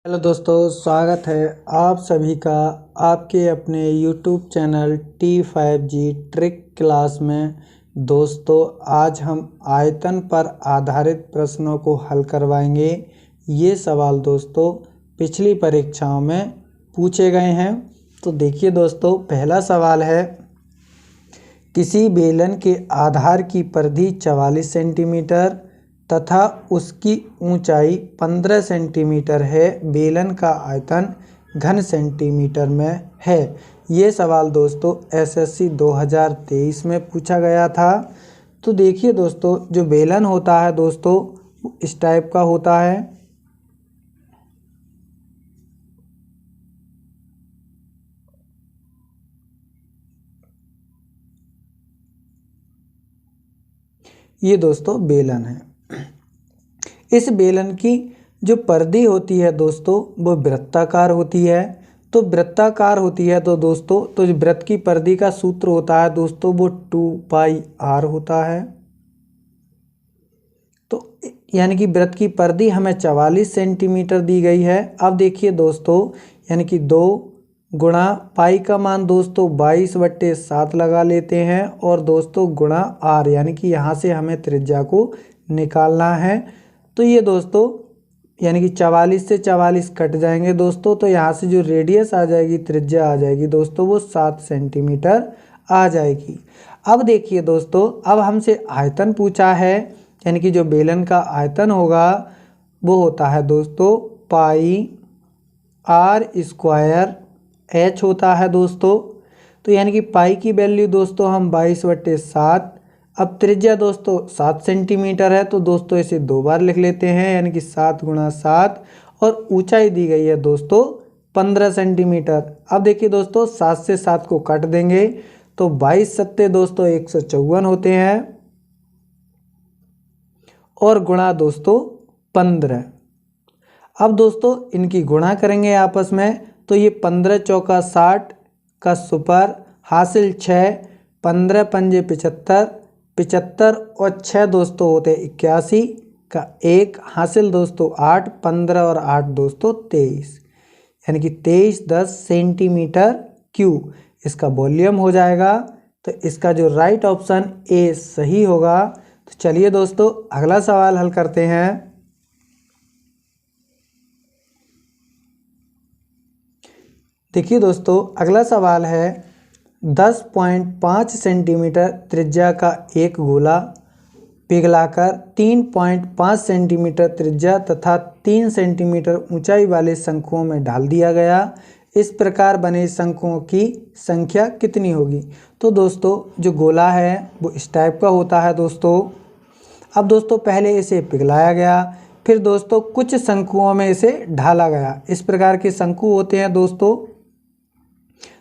Hello दोस्तों, स्वागत है आप सभी का आपके अपने YouTube channel T5G trick class में। दोस्तों, आज हम आयतन पर आधारित प्रश्नों को हल करवाएंगे। ये सवाल दोस्तों पिछली परीक्षाओं में पूछे गए हैं। तो देखिए दोस्तों, पहला सवाल है, किसी बेलन के आधार की परिधि 44 सेंटीमीटर तथा उसकी ऊंचाई 15 सेंटीमीटर है। बेलन का आयतन घन सेंटीमीटर में है। ये सवाल दोस्तों एसएससी 2023 में पूछा गया था। तो देखिए दोस्तों, जो बेलन होता है दोस्तों इस टाइप का होता है। ये दोस्तों बेलन है। इस बेलन की जो परिधि होती है दोस्तों वो वृत्ताकार होती है। तो वृत्ताकार होती है तो दोस्तों जो वृत्त की परिधि का सूत्र होता है दोस्तों वो 2πr होता है। तो यानी कि वृत्त की परिधि हमें 44 सेंटीमीटर दी गई है। अब देखिए दोस्तों, यानी कि 2 गुणा पाई का मान दोस्तों 22/7 लगा लेते हैं और दोस्तों गुणा r, यानी कि यहाँ से हमें त्रिज्या को निकालना है। तो ये दोस्तों यानी कि 44 से 44 कट जाएंगे दोस्तों, तो यहाँ से जो रेडियस आ जाएगी, त्रिज्या आ जाएगी दोस्तों वो 7 सेंटीमीटर आ जाएगी। अब देखिए दोस्तों, अब हमसे आयतन पूछा है, यानी कि जो बेलन का आयतन होगा वो होता है दोस्तों πr² h होता है दोस्तों। तो यानी कि पाई की वैल्यू दोस्तों हम 22/7। अब त्रिज्या दोस्तों 7 सेंटीमीटर है, तो दोस्तों इसे 2 बार लिख लेते हैं, यानी कि 7 × 7। और ऊंचाई दी गई है दोस्तों 15 सेंटीमीटर। अब देखिए दोस्तों 7 से 7 को काट देंगे तो 22 सत्ते दोस्तों 154 होते हैं और गुणा दोस्तों 15। अब दोस्तों इनकी गुणा करेंगे आपस में, तो ये 15 चौका 60 का सुपर हासिल 6, 15 पंजे 75, 75 और 6 दोस्तों होते 81 का 1 हासिल दोस्तों 8, 15 और 8 दोस्तों 23, यानी कि 23×10 सेंटीमीटर क्यूब इसका वॉल्यूम हो जाएगा। तो इसका जो राइट ऑप्शन ए सही होगा। तो चलिए दोस्तों अगला सवाल हल करते हैं। देखिए दोस्तों, अगला सवाल है, 10.5 सेंटीमीटर त्रिज्या का एक गोला पिघलाकर 3.5 सेंटीमीटर त्रिज्या तथा 3 सेंटीमीटर ऊंचाई वाले शंकुओं में डाल दिया गया। इस प्रकार बने शंकुओं की संख्या कितनी होगी? तो दोस्तों जो गोला है वो इस टाइप का होता है दोस्तों। अब दोस्तों पहले इसे पिघलाया गया, फिर दोस्तों कुछ शंकुओं में इसे ढाला गया। इस प्रकार के शंकु होते हैं दोस्तों,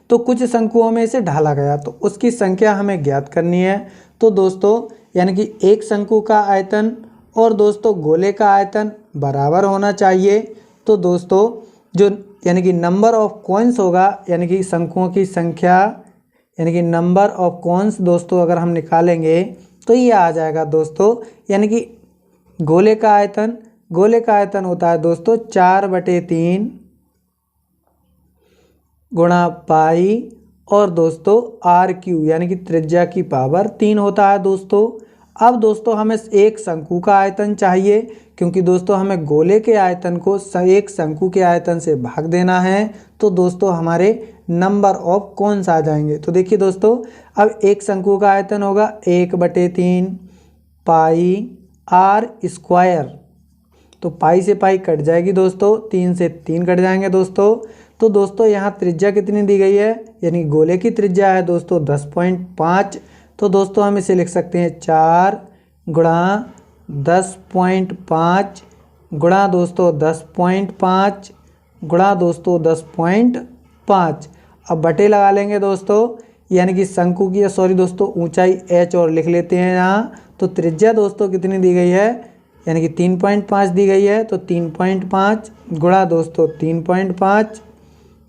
तो कुछ शंकुओं में इसे ढाला गया, तो उसकी संख्या हमें ज्ञात करनी है। तो दोस्तों यानी कि एक शंकु का आयतन और दोस्तों गोले का आयतन बराबर होना चाहिए। तो दोस्तों जो यानी कि नंबर ऑफ कॉइन्स होगा, यानी कि शंकुओं की संख्या, यानी कि नंबर ऑफ कॉइन्स दोस्तों अगर हम निकालेंगे तो ये आ जाएगा दोस्तों, यानी कि गोले का आयतन होता है दोस्तों 4/3 गुणा पाई और दोस्तों r³ यानी कि त्रिज्या की पावर 3 होता है दोस्तों। अब दोस्तों हमें एक शंकु का आयतन चाहिए, क्योंकि दोस्तों हमें गोले के आयतन को एक शंकु के आयतन से भाग देना है। तो दोस्तों हमारे नंबर ऑफ कॉन्स आ जाएंगे। तो देखिए दोस्तों, अब एक शंकु का आयतन होगा 1/3 πr²। तो पाई से पाई कट जाएगी दोस्तों, 3 से 3 कट जाएंगे दोस्तों। तो दोस्तों यहाँ त्रिज्या कितनी दी गई है, यानी गोले की त्रिज्या है दोस्तों 10.5। तो दोस्तों हम इसे लिख सकते हैं 4 × 10.5 गुणा दोस्तों 10.5 गुणा दोस्तों 10.5। अब बटे लगा लेंगे दोस्तों, यानी कि शंकु की दोस्तों ऊंचाई h और लिख लेते हैं यहाँ। तो त्रिज्या दोस्तों कितनी दी गई है, यानी कि 3.5 दी गई है। तो 3.5 गुणा दोस्तों 3.5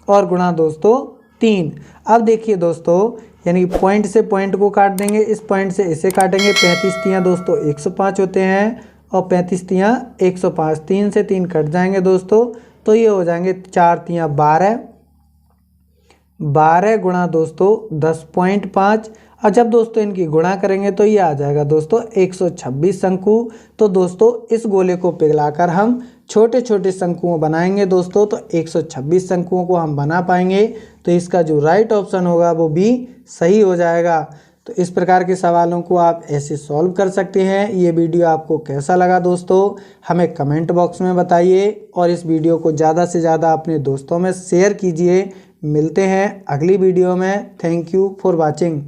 और गुणा दोस्तों 3। अब देखिए दोस्तों, यानी कि पॉइंट से पॉइंट को काट देंगे, इस पॉइंट से इसे काटेंगे। 35 तियाँ दोस्तों 105 होते हैं और 35 तियाँ 105, 3 से 3 कट जाएंगे दोस्तों। तो ये हो जाएंगे 4 तियाँ 12, 12 गुणा दोस्तों 10.5। और जब दोस्तों इनकी गुणा करेंगे तो ये आ जाएगा दोस्तों 126 शंकु। तो दोस्तों इस गोले को पिघलाकर हम छोटे छोटे शंकुओं बनाएंगे दोस्तों, तो 126 शंकुओं को हम बना पाएंगे। तो इसका जो राइट ऑप्शन होगा वो भी सही हो जाएगा। तो इस प्रकार के सवालों को आप ऐसे सॉल्व कर सकते हैं। ये वीडियो आपको कैसा लगा दोस्तों, हमें कमेंट बॉक्स में बताइए और इस वीडियो को ज़्यादा से ज़्यादा अपने दोस्तों में शेयर कीजिए। मिलते हैं अगली वीडियो में। Thank you for watching.